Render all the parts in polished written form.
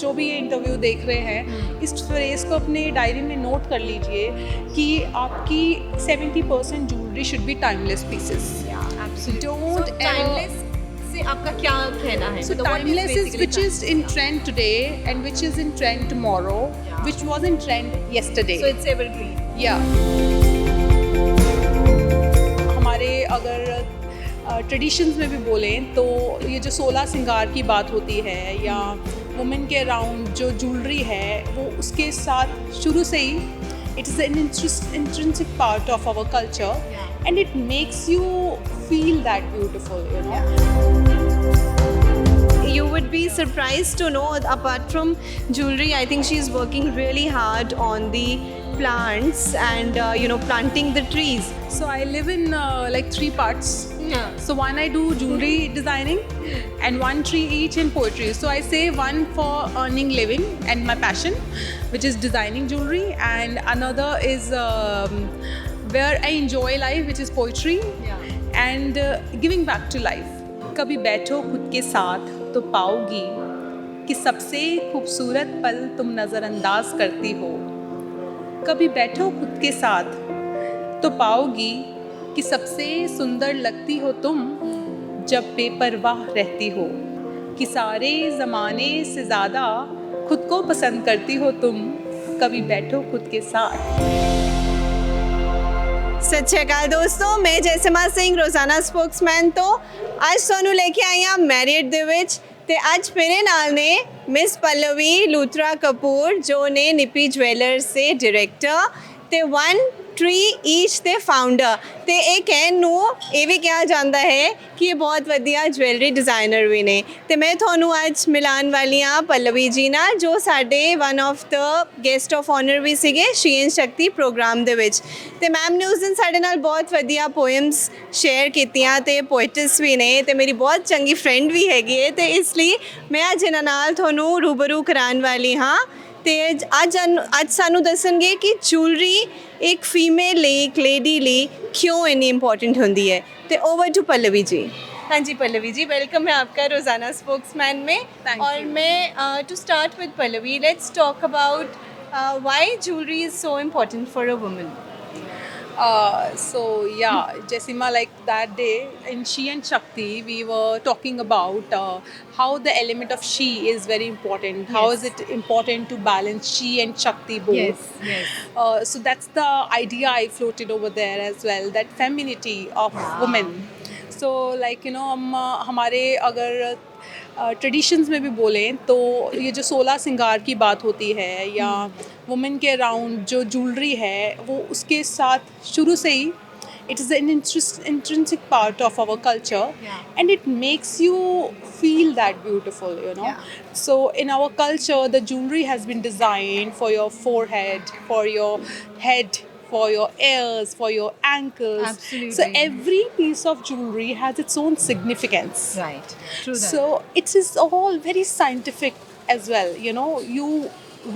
जो भी ये इंटरव्यू देख रहे हैं, इस फ्रेज को अपने डायरी में नोट कर लीजिए कि आपकी 70% jewellery should be timeless pieces. Don't ever. Timeless से आपका क्या कहना है? So मतलब what is timeless is basically which is in trend today and which is in trend tomorrow, Yeah. which was in trend yesterday. So it's evergreen. Yeah. हमारे अगर traditions में भी बोलें तो ये जो 16 सिंगार की बात होती है या वुमेन के अराउंड जो ज्वेलरी है वो उसके साथ शुरू से ही it is an intrinsic part of our culture, and it makes you feel that beautiful, you know. You would be surprised to know, apart from jewelry, I think she's working really hard on the plants and planting the trees. So I live in like 3 parts. Yeah. So one I do jewelry designing and 1 tree each in poetry. So I say one for earning living and my passion, which is designing jewelry, and another is where I enjoy life, which is poetry. Yeah. And giving back to life. कभी बैठो खुद के साथ तो पाओगी कि सबसे खूबसूरत पल तुम नज़रअंदाज करती हो. कभी बैठो खुद के साथ तो पाओगी कि सबसे सुंदर लगती हो तुम जब बेपरवाह रहती हो. कि सारे ज़माने से ज़्यादा खुद को पसंद करती हो तुम. कभी बैठो खुद के साथ. सत श्री अकाल दोस्तों, मैं जयसिमा सिंह रोजाना स्पोक्समैन तो ਅੱਜ ਤੁਹਾਨੂੰ ਲੈ ਕੇ ਆਈ ਹਾਂ ਮੈਰਿਟ ਦੇ ਵਿੱਚ ਤੇ ਅੱਜ ਮੇਰੇ ਨਾਲ ਨੇ ਮਿਸ ਪੱਲਵੀ ਲੂਥਰਾ ਕਪੂਰ ਜੋ ਨੇ ਨਿੱਪੀ ਜਵੈਲਰਸ ਦੇ ਡਾਇਰੈਕਟਰ ਤੇ 1 ट्री ईच ਦੇ ਫਾਊਂਡਰ ਤੇ ਇਹ ਕਹਿਣ ਨੂੰ ਇਹ ਵੀ ਕਿਹਾ ਜਾਂਦਾ ਹੈ ਕਿ ਇਹ ਬਹੁਤ ਵਧੀਆ ਜਵੈਲਰੀ ਡਿਜ਼ਾਈਨਰ ਵੀ ਨੇ ਤੇ ਮੈਂ ਤੁਹਾਨੂੰ ਅੱਜ ਮਿਲਾਨ ਵਾਲੀ ਹਾਂ ਪੱਲਵੀ ਜੀ ਨਾਲ ਜੋ ਸਾਡੇ one of the guest of honour ਵੀ ਸੀਗੇ ਸ਼ੀਨ ਸ਼ਕਤੀ ਪ੍ਰੋਗਰਾਮ ਦੇ ਵਿੱਚ ਤੇ ਮੈਮ ਨੇ ਉਸ ਦਿਨ ਸਾਡੇ ਨਾਲ ਬਹੁਤ ਵਧੀਆ ਪੋਇਮਸ ਸ਼ੇਅਰ ਕੀਤੀਆਂ ਤੇ ਪੋਇਟਸ ਵੀ ਨੇ ਤੇ ਮੇਰੀ ਬਹੁਤ ਚੰਗੀ ਫਰੈਂਡ ਵੀ ਹੈਗੀ ਹੈ ਤੇ ਇਸ ਲਈ ਮੈਂ ਅੱਜ ਇਹਨਾਂ ਨਾਲ ਤੁਹਾਨੂੰ ਰੂਬਰੂ ਕਰਾਉਣ ਵਾਲੀ ਹਾਂ ਤੇ ਅੱਜ ਸਾਨੂੰ ਦੱਸਣਗੇ ਕਿ ਜੂਲਰੀ ਇੱਕ ਫੀਮੇਲ ਲਈ ਇੱਕ ਲੇਡੀ ਲਈ क्यों इतनी इम्पॉर्टेंट होती है. तो ओवर टू पल्लवी जी. हाँ जी पल्लवी जी, वेलकम है आपका रोज़ाना स्पोक्समैन में. और मैं to start with Pallavi, let's talk about why jewellery is so important for a woman. So yeah, Jessima, like that day in She and Shakti, we were talking about how the element of she is very important. How is it important to balance she and Shakti both? Yes. So that's the idea I floated over there as well, that femininity of women. So like you know, हमारे अगर traditions में भी बोलें तो ये जो 16 सिंगार की बात होती है या वुमेन के अराउंड जो ज्वेलरी है वो उसके साथ शुरू से ही it is an intrinsic part of our culture, and it makes you feel that beautiful, you know. So in our culture the jewelry has been designed for your forehead, for your head, for your ears, for your ankles. Absolutely. So every piece of jewelry has its own significance. Right. True that. So it is all very scientific as well. You know, you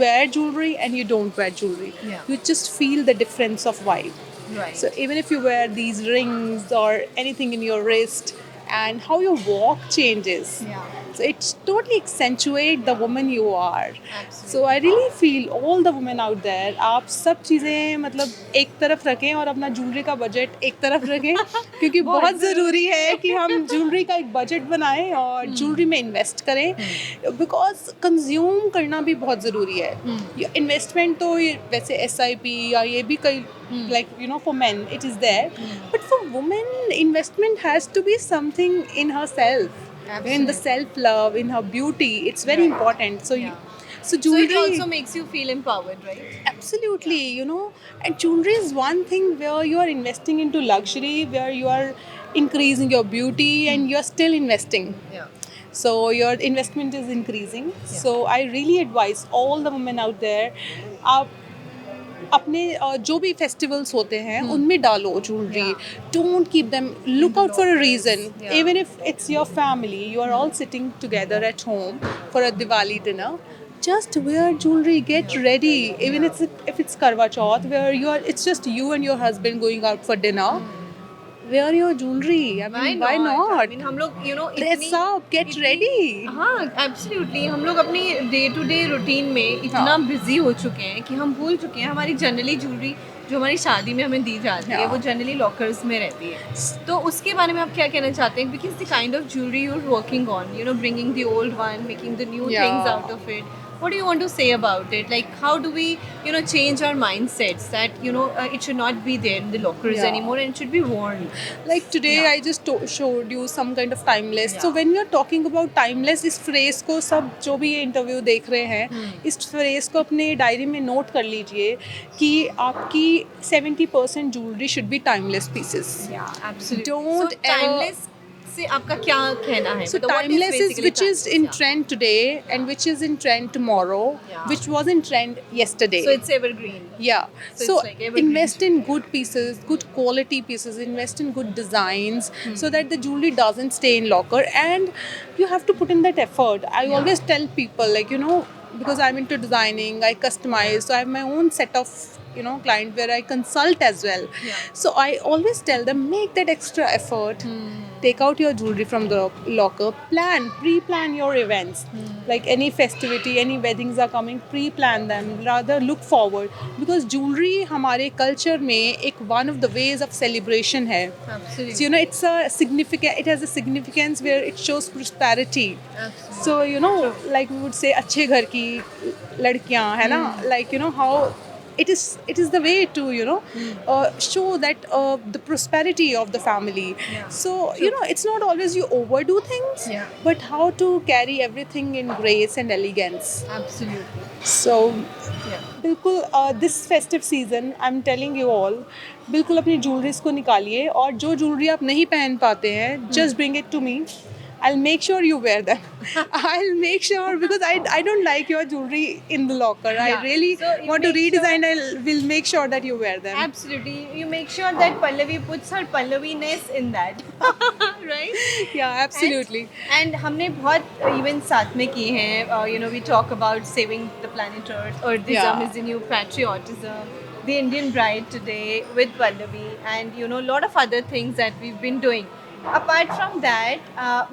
wear jewelry and you don't wear jewelry. Yeah. You just feel the difference of vibe. Right. So even if you wear these rings or anything in your wrist, and how your walk changes. Yeah. So it totally accentuates the woman you are. Absolutely. So I really feel all the women out there, आप सब चीज़ें मतलब एक तरफ रखें और अपना jewellery का बजट एक तरफ रखें क्योंकि बहुत ज़रूरी है कि हम ज्वेलरी का एक बजट बनाएं और ज्वेलरी में इन्वेस्ट करें, बिकॉज कंज्यूम करना भी बहुत ज़रूरी है. इन्वेस्टमेंट तो ये वैसे SIP या ये भी कई like you know, for men it is there, but for women investment has to be something in herself. Absolutely. In the self love, in her beauty, it's very important. So so So jewelry it also makes you feel empowered, right? absolutely, you know, and jewelry is one thing where you are investing into luxury, where you are increasing your beauty and you are still investing. Yeah. So your investment is increasing. So I really advise all the women out there, आप अपने जो भी festivals होते हैं उनमें डालो jewellery. Don't keep them, look out for a reason. Even if it's your family, you are all sitting together at home for a Diwali dinner, just wear jewelry, get ready. Even if it's Karwa Chauth, where it's just you and your husband going out for dinner, wear your jewelry. I mean, why not? I mean, हम लोग Dress up, get ready. हाँ absolutely, हम लोग अपनी day to day routine में इतना busy हो चुके हैं कि हम भूल चुके हैं हमारी जनरली ज्वेलरी जो हमारी शादी में हमें दी जाती है वो जनरली लॉकर्स में रहती है। तो उसके बारे में आप क्या कहना चाहते हैं? Because the kind of jewellery you are working on, bringing the old one, making the new things out of it. What do you want to say about it? Like, how do we, change our mindsets that, it should not be there in the lockers anymore and it should be worn? Like today, I just showed you some kind of timeless. So when we are talking about timeless, इस phrase को सब जो भी ये interview देख रहे हैं, इस phrase को अपने डायरी में नोट कर लीजिए कि आपकी 70% jewelry should be timeless pieces. Yeah, absolutely. Don't so, timeless से आपका क्या कहना है? So timeless is which is in trend today and which is in trend tomorrow, which was in trend yesterday. So it's evergreen. Yeah. So it's like evergreen. Invest in good pieces, good quality pieces, invest in good designs so that the jewelry doesn't stay in locker, and you have to put in that effort. I always tell people, like, because I'm into designing, I customize, so I have my own set of client where I consult as well. So I always tell them, make that extra effort. Take out your jewelry from the locker, pre-plan your events. Like any festivity, any weddings are coming, pre-plan them. Rather look forward, because jewelry हमारे culture में एक one of the ways of celebration है. Absolutely. So, it's a significant. It has a significance where it shows prosperity. Absolutely. So like we would say, अच्छे घर की लड़कियाँ है ना. Like how it is the way to show that the prosperity of the family. So it's not always you overdo things, but how to carry everything in grace and elegance. Absolutely. So बिल्कुल this festive season I'm telling you all, बिल्कुल अपनी jewelries को निकालिए, और जो jewelry आप नहीं पहन पाते हैं, just bring it to me. I'll make sure you wear them. I'll make sure, because I don't like your jewelry in the locker. I really want to redesign. Will make sure that you wear them. Absolutely. You make sure that Pallavi puts her Pallavi-ness in that. Right? Yeah, absolutely. And हमने बहुत events साथ में किए हैं. We talk about saving the planet Earth. Earthism is the new patriotism. The Indian Bride today with Pallavi, and a lot of other things that we've been doing. Apart from that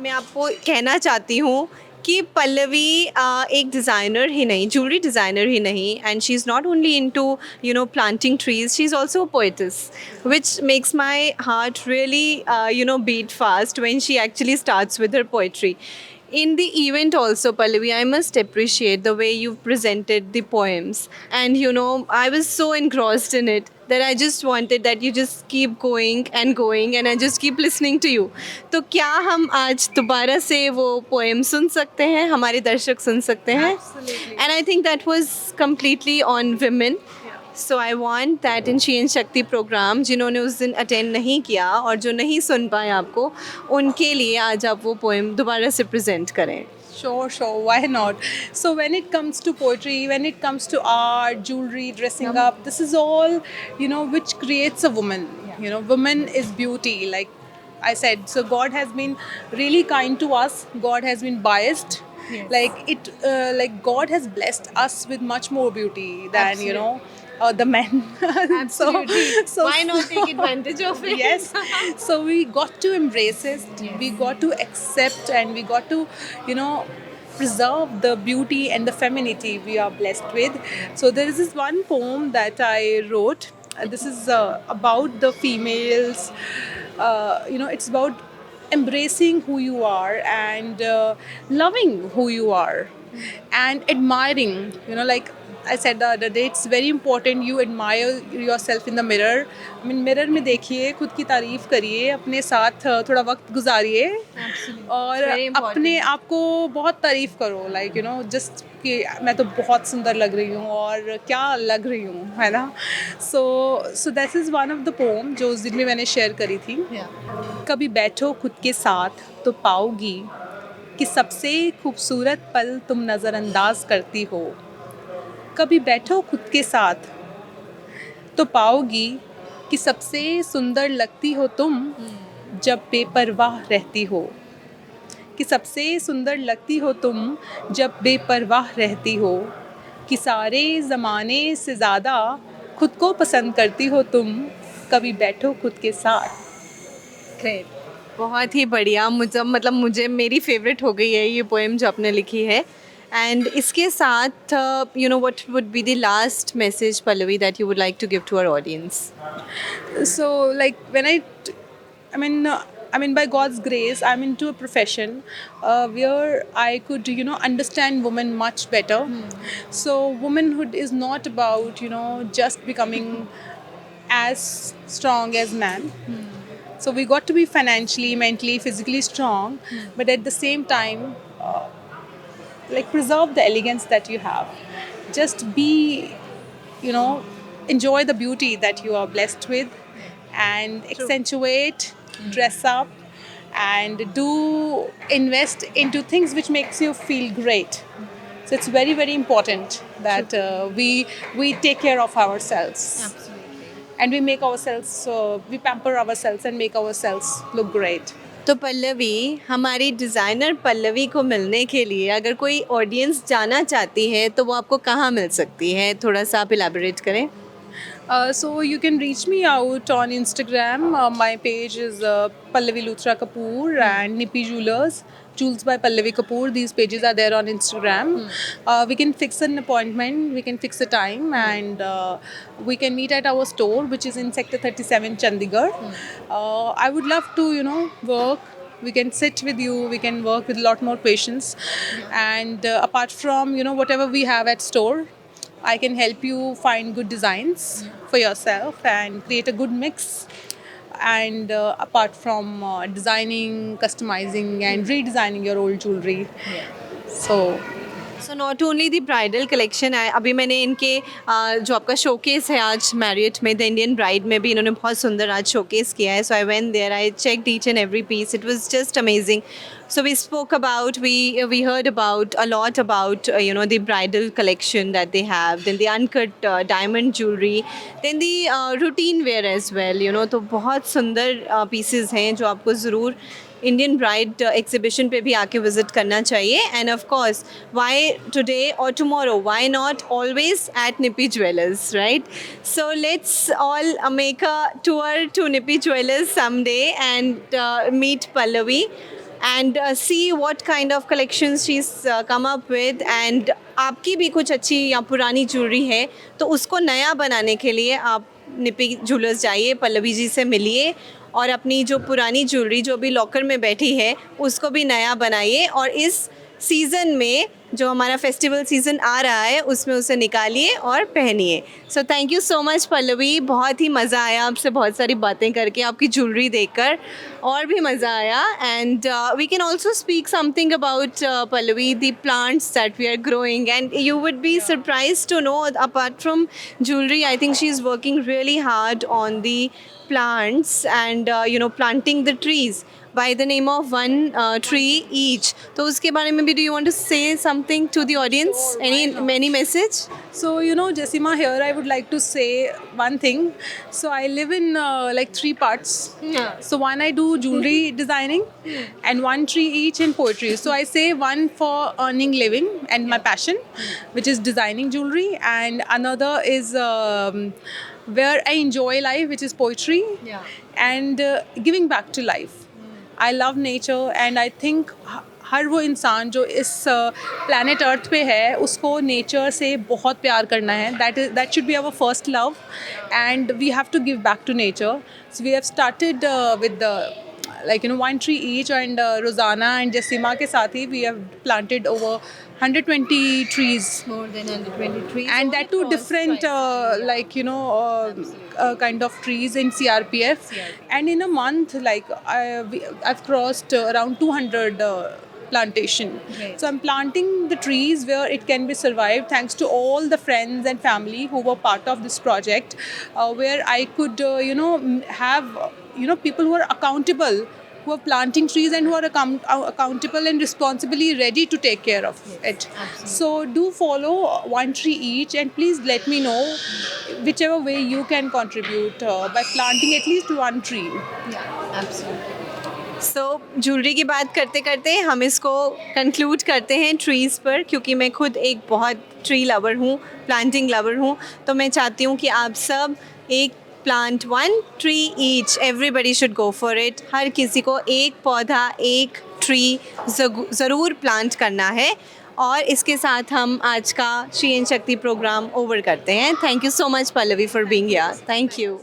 मैं आपको कहना चाहती हूँ कि पल्लवी एक designer ही नहीं, jewellery designer ही नहीं, and she is not only into planting trees, she is also a poetess, which makes my heart really beat fast when she actually starts with her poetry. In the event also, Pallavi, I must appreciate the way you've presented the poems, and I was so engrossed in it that I just wanted that you just keep going and going, and I just keep listening to you. तो क्या हम आज दोबारा से वो poem सुन सकते हैं, हमारे दर्शक सुन सकते हैं? Absolutely. And I think that was completely on women. So I want that in She and Shakti program, जिन्होंने उस दिन अटेंड नहीं किया और जो नहीं सुन पाए आपको, उनके लिए आज आप वो पोएम दोबारा से प्रेजेंट करें. Sure, why not? So when it comes to poetry, when it comes to art, jewelry, dressing up, this is all, which creates a woman. Woman is beauty, like I said. So God has been really kind to us. God has been biased. Yes. Like God has blessed us with much more beauty than, the men. Absolutely. So why not take advantage of it? Yes. So we got to embrace it. Yes. We got to accept, and we got to, preserve the beauty and the femininity we are blessed with. So there is this one poem that I wrote. This is about the females. It's about embracing who you are, and loving who you are, and admiring. Like I said the other day, it's very important you admire yourself in the mirror. I mean, mirror में देखिए, खुद की तारीफ करिए, अपने साथ थोड़ा वक्त गुजारिए, और अपने आप को बहुत तारीफ करो. Like just कि मैं तो बहुत सुंदर लग रही हूँ और क्या लग रही हूँ, है ना. So this is one of the poem जो उस दिन में मैंने शेयर करी थी. कभी बैठो खुद के साथ तो पाओगी कि सबसे खूबसूरत पल तुम नज़रअंदाज करती हो. कभी बैठो खुद के साथ तो पाओगी कि सबसे सुंदर लगती हो तुम जब बेपरवाह रहती हो. कि सबसे सुंदर लगती हो तुम जब बेपरवाह रहती हो. कि सारे ज़माने से ज़्यादा खुद को पसंद करती हो तुम. कभी बैठो खुद के साथ. ग्रेट, बहुत ही बढ़िया। मुझे मेरी फेवरेट हो गई है ये पोएम जो आपने लिखी है। एंड इसके साथ what would be the last message Pallavi that you would like to give to our audience? So like when I mean I mean by God's grace I'm into a profession where I could understand women much better. So womanhood is not about just becoming as strong as man. So we got to be financially, mentally, physically strong, but at the same time like preserve the elegance that you have. Just be, you know, enjoy the beauty that you are blessed with and accentuate, dress up and do invest into things which makes you feel great. So it's very very important that we take care of ourselves and we make ourselves we pamper ourselves and make ourselves look great. तो पल्लवी, हमारी designer Pallavi को मिलने के लिए अगर कोई audience जाना चाहती है तो वो आपको कहाँ मिल सकती है? थोड़ा सा आप इलैबोरेट करें. So you can reach me out on Instagram. My page is Pallavi Luthra Kapoor and Nippy Jewelers. Jewels by Pallavi Kapoor. These pages are there on Instagram. We can fix an appointment. We can fix a time, and we can meet at our store, which is in Sector 37, Chandigarh. I would love to, work. We can sit with you. We can work with a lot more patience, and apart from whatever we have at store, I can help you find good designs for yourself and create a good mix. And apart from designing, customizing, and redesigning your old jewelry. So so not only the bridal collection है, अभी मैंने इनके जो आपका showcase है आज Marriott में the Indian bride में भी इन्होंने बहुत सुंदर आज शोकेस किया है. So I went there, I checked each and every piece, it was just amazing. So we spoke about, we heard about a lot about the bridal collection that they have, then the uncut diamond jewelry, then the routine wear as well. तो बहुत सुंदर pieces हैं जो आपको ज़रूर Indian bride exhibition पे भी आके विजिट करना चाहिए. And of course why today और tomorrow, why not always at Nipi jewellers, right? So let's all make a tour to Nipi jewellers someday and meet Pallavi and see what kind of collections she's come up with. And आपकी भी कुछ अच्छी या पुरानी jewellery है तो उसको नया बनाने के लिए आप निपी ज्वेलर्स जाइए, पल्लवी जी से मिलिए और अपनी जो पुरानी ज्वेलरी जो भी लॉकर में बैठी है उसको भी नया बनाइए. और इस सीज़न में जो हमारा फेस्टिवल सीज़न आ रहा है उसमें उसे निकालिए और पहनिए. So thank you so much Pallavi, बहुत ही मज़ा आया आपसे बहुत सारी बातें करके, आपकी ज्वेलरी देखकर और भी मज़ा आया. And we can also speak something about Pallavi the plants that we are growing and you would be surprise to know apart from jewellery I think she is working really hard on the plants and planting the trees by the name of one tree each. तो उसके बारे में भी do you want to say something to the audience? Any message? So Jessima, here I would like to say one thing. So I live in like 3 parts. Yeah. So one I do jewelry designing and one tree each in poetry. So I say one for earning living and my passion, which is designing jewelry, and another is where I enjoy life, which is poetry. Yeah. And giving back to life. I love nature and I think हर वो इंसान जो इस planet earth पे है उसको nature से बहुत प्यार करना है. That should be our first love and we have to give back to nature. So we have started with one tree each, and Rosanna and Jessima के साथ ही we have planted over 120 trees. More than 120 trees. And that too different kind of trees in CRPF. And in a month I've crossed around 200 plantation. Right. So I'm planting the trees where it can be survived thanks to all the friends and family who were part of this project, where I could have people who are accountable, who are planting trees and who are accountable and responsibly ready to take care of it. Absolutely. So do follow one tree each and please let me know whichever way you can contribute by planting at least one tree. Yeah, absolutely. So jewellery की बात करते करते हम इसको conclude करते हैं trees पर, क्योंकि मैं खुद एक बहुत ट्री लवर हूँ, प्लांटिंग लवर हूँ. तो मैं चाहती हूँ कि आप सब एक plant 1 tree each, everybody should go for it. हर किसी को एक पौधा, एक ट्री ज़रूर प्लांट करना है। और इसके साथ हम आज का श्री एन शक्ति प्रोग्राम ओवर करते हैं। Thank you so much Pallavi for being here. Thank you.